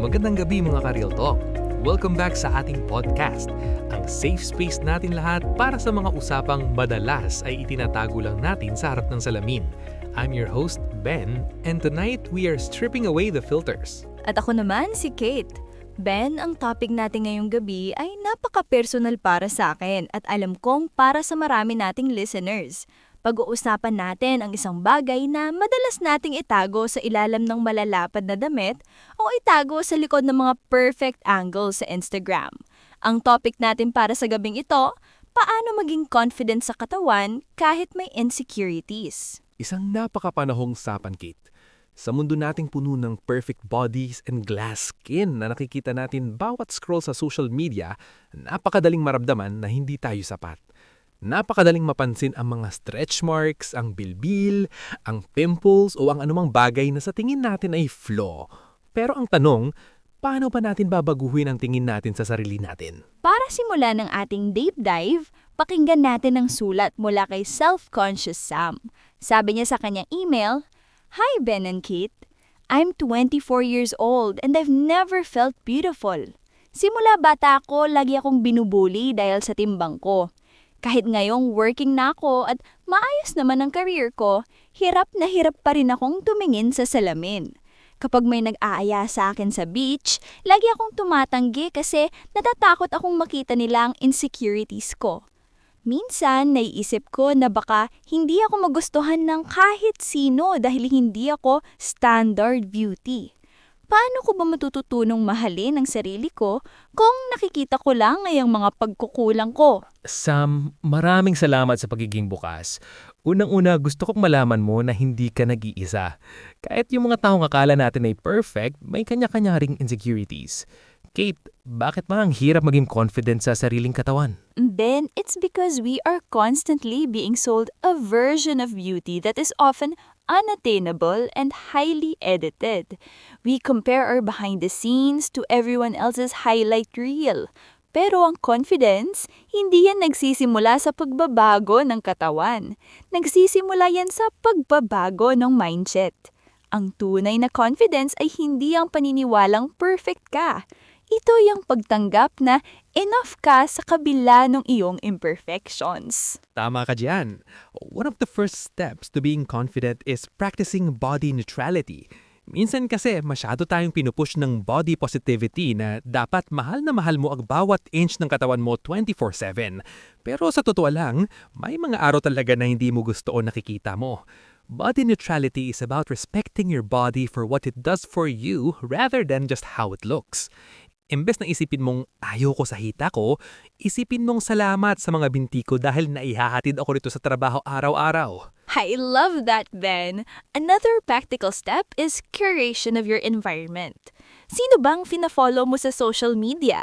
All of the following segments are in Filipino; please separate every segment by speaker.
Speaker 1: Magandang gabi mga ka-Real Talk. Welcome back sa ating podcast. Ang safe space natin lahat para sa mga usapang madalas ay itinatago lang natin sa harap ng salamin. I'm your host, Ben, and tonight we are stripping away the filters.
Speaker 2: At ako naman si Kate. Ben, ang topic natin ngayong gabi ay napaka-personal para sa akin at alam kong para sa marami nating listeners. Pag-uusapan natin ang isang bagay na madalas nating itago sa ilalim ng malalapad na damit o itago sa likod ng mga perfect angles sa Instagram. Ang topic natin para sa gabing ito, paano maging confident sa katawan kahit may insecurities.
Speaker 1: Isang napakapanahong sapan, Kate. Sa mundo nating puno ng perfect bodies and glass skin na nakikita natin bawat scroll sa social media, napakadaling maramdaman na hindi tayo sapat. Napakadaling mapansin ang mga stretch marks, ang bilbil, ang pimples o ang anumang bagay na sa tingin natin ay flaw. Pero ang tanong, paano ba natin babaguhin ang tingin natin sa sarili natin?
Speaker 2: Para simulan ng ating deep dive, pakinggan natin ang sulat mula kay Self-Conscious Sam. Sabi niya sa kanyang email, "Hi Ben and Kate, I'm 24 years old and I've never felt beautiful. Simula bata ako, lagi akong binubuli dahil sa timbang ko. Kahit ngayong working na ako at maayos naman ang career ko, hirap na hirap pa rin akong tumingin sa salamin. Kapag may nag-aaya sa akin sa beach, lagi akong tumatanggi kasi natatakot akong makita nila ang insecurities ko. Minsan, naiisip ko na baka hindi ako magustuhan ng kahit sino dahil hindi ako standard beauty. Paano ko ba matututunong mahalin ang sarili ko kung nakikita ko lang ngayong mga pagkukulang ko?"
Speaker 3: Sam, maraming salamat sa pagiging bukas. Unang-una, gusto kong malaman mo na hindi ka nag-iisa. Kahit yung mga taong akala natin ay perfect, may kanya-kanya ring insecurities. Kate, bakit ba ang hirap maging confident sa sariling katawan?
Speaker 2: Then, it's because we are constantly being sold a version of beauty that is often unattainable and highly edited. We compare our behind the scenes to everyone else's highlight reel. Pero ang confidence, hindi yan nagsisimula sa pagbabago ng katawan. Nagsisimula yan sa pagbabago ng mindset. Ang tunay na confidence ay hindi ang paniniwalang perfect ka. Ito yung pagtanggap na enough ka sa kabila ng iyong imperfections.
Speaker 1: Tama ka dyan. One of the first steps to being confident is practicing body neutrality. Minsan kasi masyado tayong pinupush ng body positivity na dapat mahal na mahal mo ang bawat inch ng katawan mo 24/7. Pero sa totoo lang, may mga araw talaga na hindi mo gusto o nakikita mo. Body neutrality is about respecting your body for what it does for you rather than just how it looks. Imbes na isipin mong ayaw ko sa hita ko, isipin mong salamat sa mga binti ko dahil naihahatid ako rito sa trabaho araw-araw.
Speaker 2: I love that, Ben. Another practical step is curation of your environment. Sino bang fina-follow mo sa social media?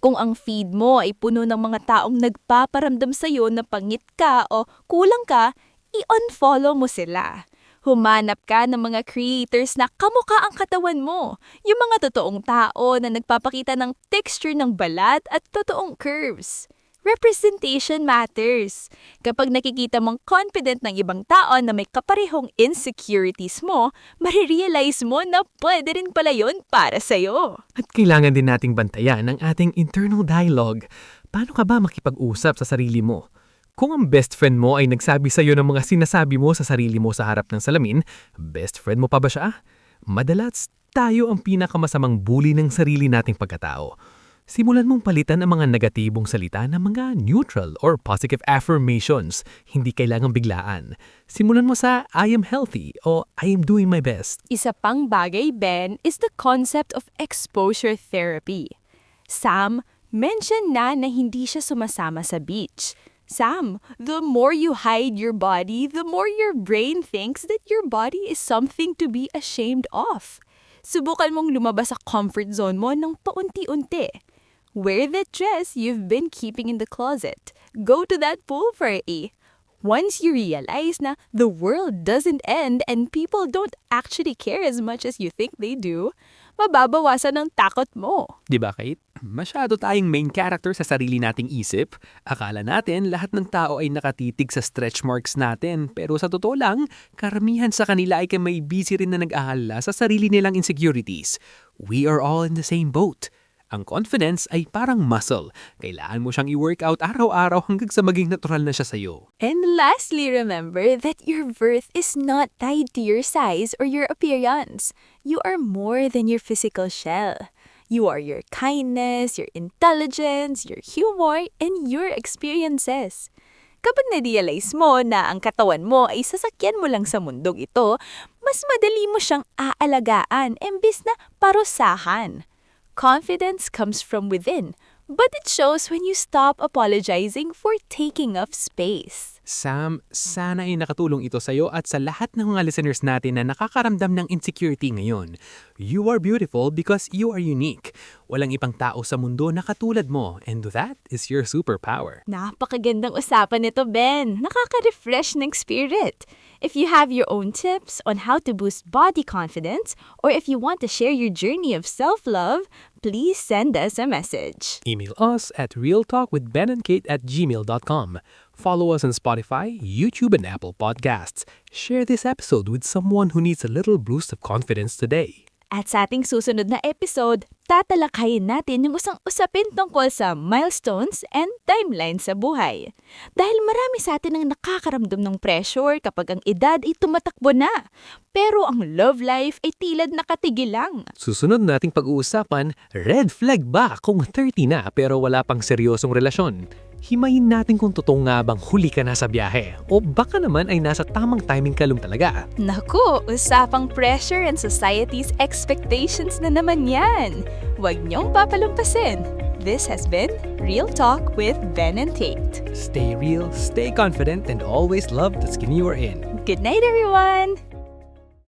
Speaker 2: Kung ang feed mo ay puno ng mga taong nagpaparamdam sa'yo na pangit ka o kulang ka, i-unfollow mo sila. Humanap ka ng mga creators na kamukha ang katawan mo. Yung mga totoong tao na nagpapakita ng texture ng balat at totoong curves. Representation matters. Kapag nakikita mong confident ng ibang tao na may kaparehong insecurities mo, marirealize mo na pwede rin pala yun para sa'yo.
Speaker 3: At kailangan din nating bantayan ang ating internal dialogue. Paano ka ba makipag-usap sa sarili mo? Kung ang best friend mo ay nagsabi sa iyo ng mga sinasabi mo sa sarili mo sa harap ng salamin, best friend mo pa ba siya? Madalas, tayo ang pinakamasamang bully ng sarili nating pagkatao. Simulan mong palitan ang mga negatibong salita ng mga neutral or positive affirmations. Hindi kailangang biglaan. Simulan mo sa I am healthy o I am doing my best.
Speaker 2: Isa pang bagay, Ben, is the concept of exposure therapy. Sam, mention na hindi siya sumasama sa beach. Sam, the more you hide your body, the more your brain thinks that your body is something to be ashamed of. Subukan mong lumabas sa comfort zone mo ng paunti-unti. Wear that dress you've been keeping in the closet. Go to that pool party. Once you realize na the world doesn't end and people don't actually care as much as you think they do, mababawasan ang takot mo.
Speaker 1: Di ba, Kate? Masyado tayong main character sa sarili nating isip. Akala natin lahat ng tao ay nakatitig sa stretch marks natin. Pero sa totoo lang, karamihan sa kanila ay may busy rin na nag-aalala sa sarili nilang insecurities. We are all in the same boat. Ang confidence ay parang muscle. Kailangan mo siyang i-workout araw-araw hanggang sa maging natural na siya sa'yo.
Speaker 2: And lastly, remember that your worth is not tied to your size or your appearance. You are more than your physical shell. You are your kindness, your intelligence, your humor, and your experiences. Kapag na-realize mo na ang katawan mo ay sasakyan mo lang sa mundong ito, mas madali mo siyang aalagaan imbis na parusahan. Confidence comes from within, but it shows when you stop apologizing for taking up space.
Speaker 1: Sam, sana ay nakatulong ito sa'yo at sa lahat ng mga listeners natin na nakakaramdam ng insecurity ngayon. You are beautiful because you are unique. Walang ibang tao sa mundo na katulad mo, and that is your superpower.
Speaker 2: Napakagandang usapan nito, Ben. Nakaka-refresh ng spirit. If you have your own tips on how to boost body confidence, or if you want to share your journey of self-love, please send us a message.
Speaker 1: Email us at realtalkwithbenandkate@gmail.com. Follow us on Spotify, YouTube, and Apple Podcasts. Share this episode with someone who needs a little boost of confidence today.
Speaker 2: At sa ating susunod na episode, tatalakayin natin yung isang usapin tungkol sa milestones and timeline sa buhay. Dahil marami sa atin ang nakakaramdam ng pressure kapag ang edad ay tumatakbo na. Pero ang love life ay tila nakatigil lang.
Speaker 1: Susunod nating pag-uusapan, red flag ba kung 30 na pero wala pang seryosong relasyon? Himayin natin kung totoo nga bang huli ka na sa biyahe o baka naman ay nasa tamang timing ka lang talaga.
Speaker 2: Naku, usapang pressure and society's expectations na naman yan. Huwag niyong papalumpasin. This has been Real Talk with Ben and Tate.
Speaker 1: Stay real, stay confident, and always love the skin you are in.
Speaker 2: Good night, everyone!